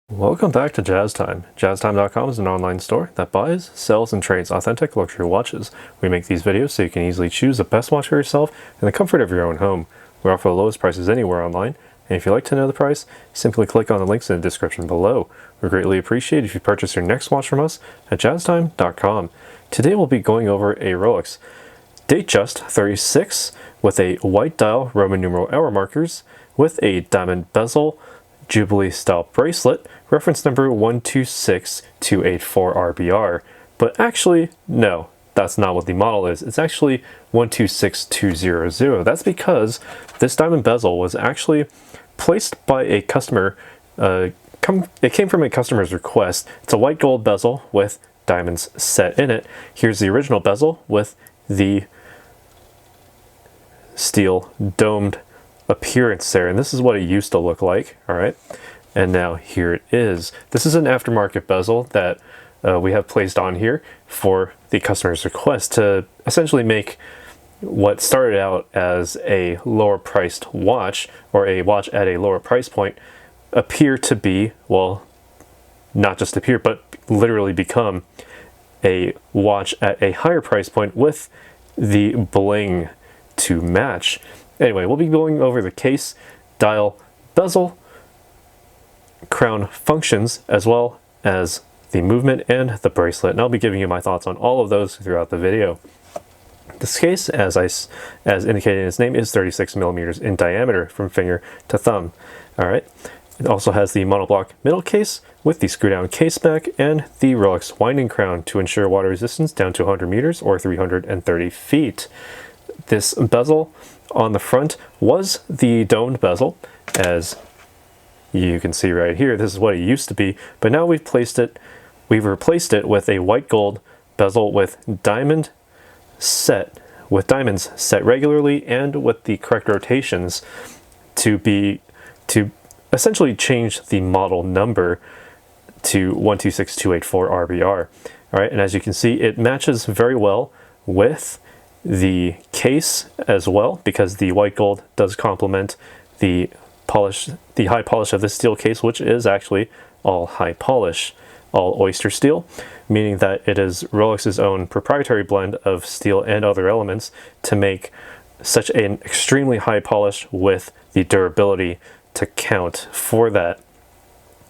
Welcome back to Jazz Time. JazzTime.com is an online store that buys, sells, and trades authentic luxury watches. We make these videos so you can easily choose the best watch for yourself in the comfort of your own home. We offer the lowest prices anywhere online, and if you'd like to know the price, simply click on the links in the description below. We greatly appreciate if you purchase your next watch from us at JazzTime.com. Today we'll be going over a Rolex Datejust 36 with a white dial Roman numeral hour markers with a Diamond Bezel Jubilee style bracelet, reference number 126284RBR. But actually, no, that's not what the model is. It's actually 126200. That's because this diamond bezel was actually placed by a customer. It came from a customer's request. It's a white gold bezel with diamonds set in it. Here's the original bezel with the steel domed appearance there, and this is what it used to look like. All right, and now here it is. This is an aftermarket bezel that we have placed on here for the customer's request to essentially make what started out as a lower priced watch, or a watch at a lower price point, appear to be, well, not just appear, but literally become a watch at a higher price point with the bling to match. Anyway, we'll be going over the case, dial, bezel, crown functions, as well as the movement and the bracelet, and I'll be giving you my thoughts on all of those throughout the video. This case, as indicated in its name, is 36 millimeters in diameter from finger to thumb. All right. It also has the monoblock middle case with the screw-down case back and the Rolex winding crown to ensure water resistance down to 100 meters or 330 feet. This bezel on the front was the domed bezel, as you can see right here. This is what it used to be, but now we've replaced it with a white gold bezel with diamonds set regularly and with the correct rotations to essentially change the model number to 126284RBR. All right, and as you can see, it matches very well with the case as well, because the white gold does complement the high polish of the steel case, which is actually all high polish, all Oyster steel, meaning that it is Rolex's own proprietary blend of steel and other elements to make such an extremely high polish with the durability to count for that.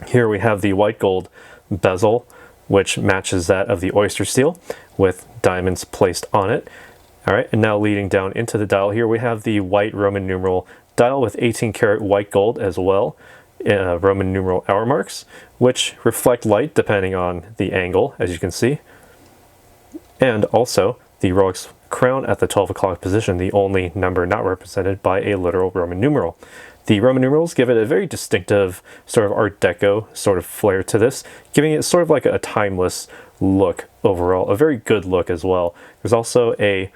Here we have the white gold bezel, which matches that of the Oyster steel with diamonds placed on it. All right, and now leading down into the dial here, we have the white Roman numeral dial with 18 karat white gold as well, Roman numeral hour marks, which reflect light depending on the angle, as you can see. And also the Rolex crown at the 12 o'clock position, the only number not represented by a literal Roman numeral. The Roman numerals give it a very distinctive sort of Art Deco sort of flair to this, giving it sort of like a timeless look overall, a very good look as well. There's also a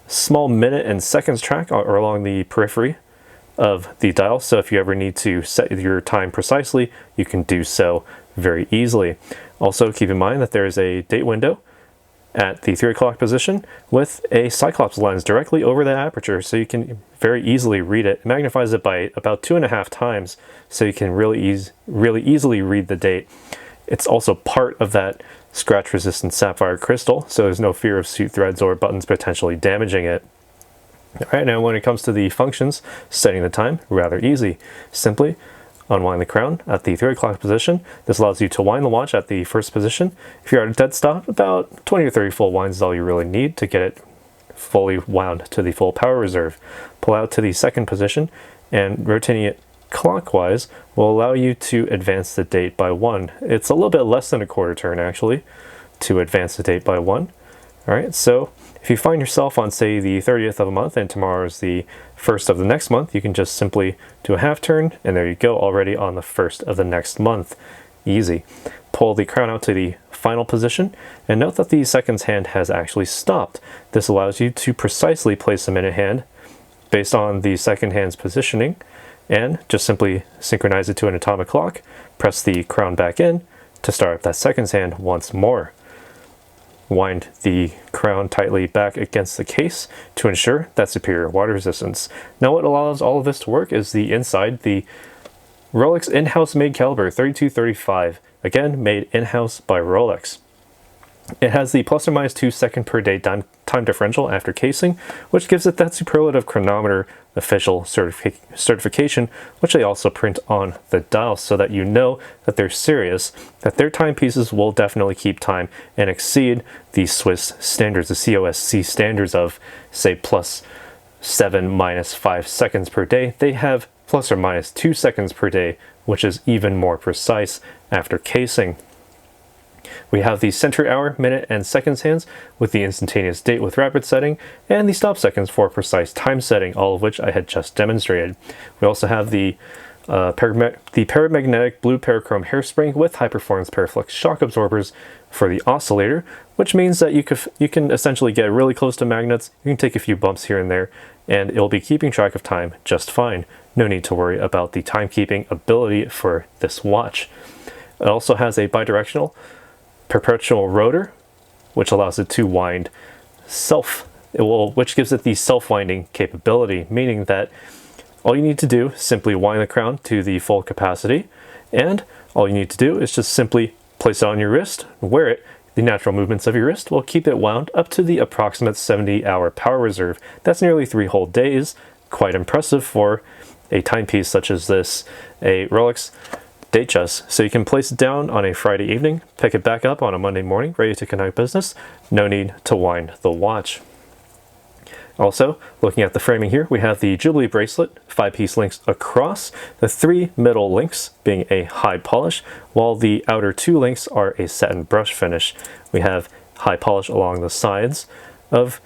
small minute and seconds track along the periphery of the dial, so if you ever need to set your time precisely, you can do so very easily. Also keep in mind that there is a date window at the 3 o'clock position with a Cyclops lens directly over that aperture, so you can very easily read it. It magnifies it by about 2.5 times, so you can really easily read the date. It's also part of that scratch resistant sapphire crystal, so there's no fear of suit threads or buttons potentially damaging it. All right, now when it comes to the functions, setting the time, rather easy. Simply unwind the crown at the 3 o'clock position. This allows you to wind the watch at the first position. If you're at a dead stop, about 20 or 30 full winds is all you really need to get it fully wound to the full power reserve. Pull out to the second position, and rotating it clockwise will allow you to advance the date by 1. It's a little bit less than a quarter turn actually to advance the date by 1. All right, so if you find yourself on, say, the 30th of a month and tomorrow is the 1st of the next month, you can just simply do a half turn, and there you go, already on the 1st of the next month. Easy. Pull the crown out to the final position, and note that the seconds hand has actually stopped. This allows you to precisely place the minute hand based on the second hand's positioning, and just simply synchronize it to an atomic clock, press the crown back in to start up that seconds hand once more. Wind the crown tightly back against the case to ensure that superior water resistance. Now what allows all of this to work is the inside, the Rolex in-house made caliber 3235, again made in-house by Rolex. It has the plus or minus 2 second per day time differential after casing, which gives it that superlative chronometer official certification, which they also print on the dial so that you know that they're serious, that their timepieces will definitely keep time and exceed the Swiss standards, the COSC standards of, say, plus 7 minus 5 seconds per day. They have plus or minus 2 seconds per day, which is even more precise after casing. We have the center hour, minute, and seconds hands with the instantaneous date with rapid setting and the stop seconds for precise time setting, all of which I had just demonstrated. We also have the paramagnetic blue parachrome hairspring with high-performance Paraflex shock absorbers for the oscillator, which means that you can essentially get really close to magnets. You can take a few bumps here and there, and it'll be keeping track of time just fine. No need to worry about the timekeeping ability for this watch. It also has a bi-directional Perpetual rotor, which allows it to wind which gives it the self-winding capability, meaning that all you need to do is simply wind the crown to the full capacity, and all you need to do is just simply place it on your wrist, wear it. The natural movements of your wrist will keep it wound up to the approximate 70-hour power reserve. That's nearly 3 whole days. Quite impressive for a timepiece such as this, a Rolex Datejust. So you can place it down on a Friday evening, pick it back up on a Monday morning, ready to conduct business. No need to wind the watch. Also, looking at the framing here, we have the Jubilee bracelet, 5-piece links across, the 3 middle links being a high polish, while the outer 2 links are a satin brush finish. We have high polish along the sides of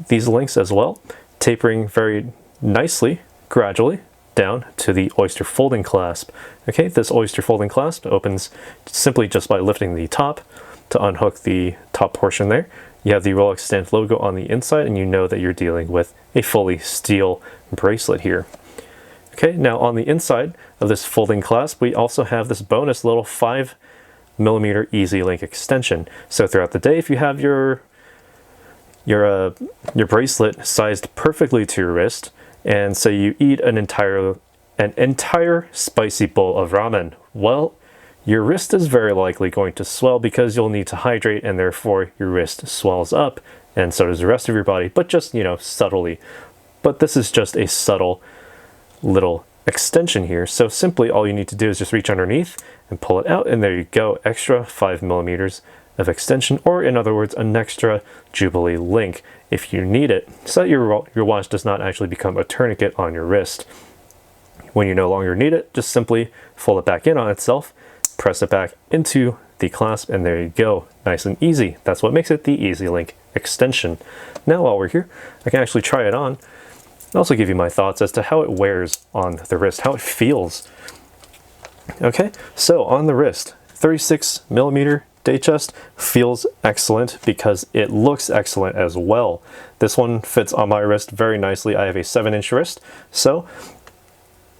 these links as well, tapering very nicely, gradually, down to the Oyster folding clasp. Okay, this Oyster folding clasp opens simply just by lifting the top to unhook the top portion there. You have the Rolex stamped logo on the inside, and you know that you're dealing with a fully steel bracelet here. Okay, now on the inside of this folding clasp, we also have this bonus little 5mm Easy Link extension. So throughout the day, if you have your bracelet sized perfectly to your wrist, and say you eat an entire spicy bowl of ramen, well, your wrist is very likely going to swell because you'll need to hydrate, and therefore your wrist swells up, and so does the rest of your body, but just, you know, subtly. But this is just a subtle little extension here. So simply all you need to do is just reach underneath and pull it out, and there you go, extra 5mm of extension, or in other words, an extra Jubilee link if you need it, so that your watch does not actually become a tourniquet on your wrist. When you no longer need it, just simply fold it back in on itself, press it back into the clasp, and there you go. Nice and easy. That's what makes it the Easy Link extension. Now while we're here, I can actually try it on and also give you my thoughts as to how it wears on the wrist, how it feels. Okay, so on the wrist, 36mm Datejust feels excellent because it looks excellent as well. This one fits on my wrist very nicely. I have a 7-inch wrist, so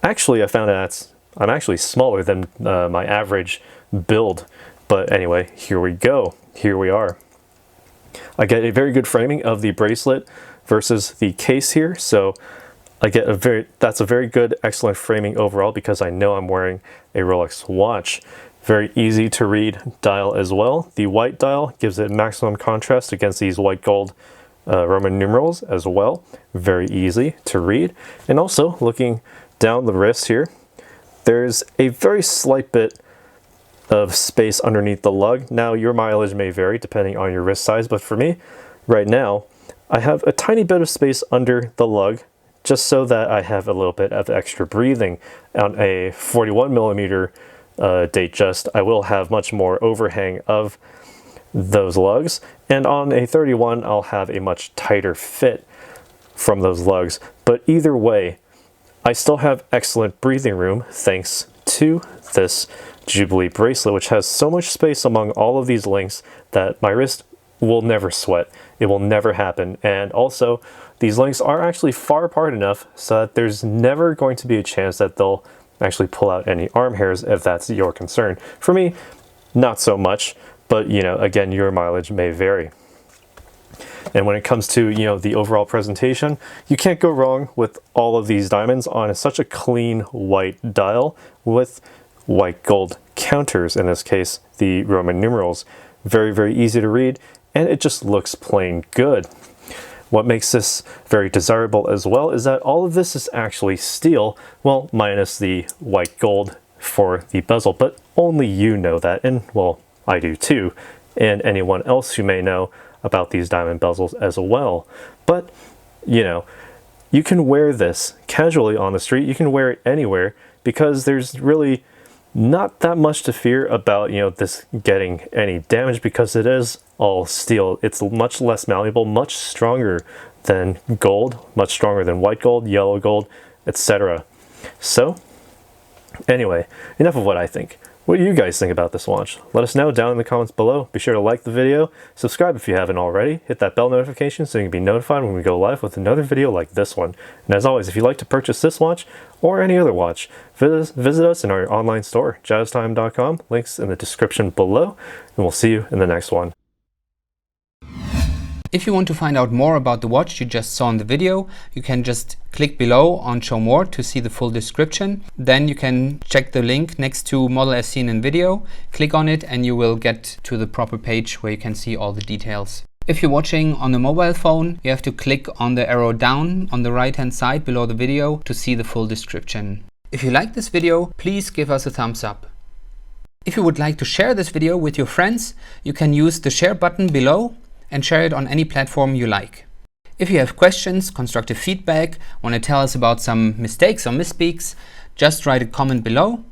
actually I found out I'm actually smaller than my average build. But anyway, here we go. Here we are. I get a very good framing of the bracelet versus the case here, so I get that's a very good, excellent framing overall because I know I'm wearing a Rolex watch. Very easy to read dial as well. The white dial gives it maximum contrast against these white gold Roman numerals as well. Very easy to read. And also looking down the wrist here, there's a very slight bit of space underneath the lug. Now your mileage may vary depending on your wrist size, but for me right now, I have a tiny bit of space under the lug just so that I have a little bit of extra breathing. On a 41mm Datejust, I will have much more overhang of those lugs, and on a 31 I'll have a much tighter fit from those lugs. But either way, I still have excellent breathing room thanks to this Jubilee bracelet, which has so much space among all of these links that my wrist will never sweat. It will never happen. And also, these links are actually far apart enough so that there's never going to be a chance that they'll actually pull out any arm hairs if that's your concern. For me, not so much, but you know, again, your mileage may vary. And when it comes to, you know, the overall presentation, you can't go wrong with all of these diamonds on such a clean white dial with white gold counters, in this case, the Roman numerals. Very, very easy to read, and it just looks plain good. What makes this very desirable as well is that all of this is actually steel, well, minus the white gold for the bezel, but only you know that, and well, I do too, and anyone else who may know about these diamond bezels as well. But, you know, you can wear this casually on the street, you can wear it anywhere, because there's really not that much to fear about, you know, this getting any damage, because it is all steel. It's much less malleable, much stronger than gold, much stronger than white gold, yellow gold, etc. So, anyway, enough of what I think. What do you guys think about this watch? Let us know down in the comments below. Be sure to like the video, subscribe if you haven't already, hit that bell notification so you can be notified when we go live with another video like this one. And as always, if you'd like to purchase this watch or any other watch, visit us in our online store, jazztime.com. Links in the description below, and we'll see you in the next one. If you want to find out more about the watch you just saw in the video, you can just click below on Show More to see the full description. Then you can check the link next to Model as seen in video, click on it, and you will get to the proper page where you can see all the details. If you're watching on a mobile phone, you have to click on the arrow down on the right hand side below the video to see the full description. If you like this video, please give us a thumbs up. If you would like to share this video with your friends, you can use the share button below and share it on any platform you like. If you have questions, constructive feedback, want to tell us about some mistakes or misspeaks, just write a comment below.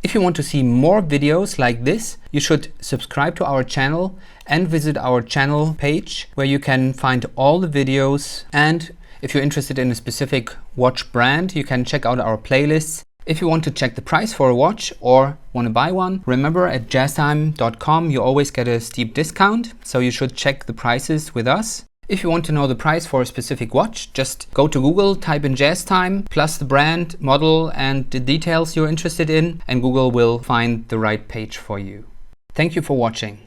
If you want to see more videos like this, you should subscribe to our channel and visit our channel page where you can find all the videos. And if you're interested in a specific watch brand, you can check out our playlists. If you want to check the price for a watch or want to buy one, remember at jazztime.com you always get a steep discount, so you should check the prices with us. If you want to know the price for a specific watch, just go to Google, type in JazzTime, plus the brand, model, and the details you're interested in, and Google will find the right page for you. Thank you for watching.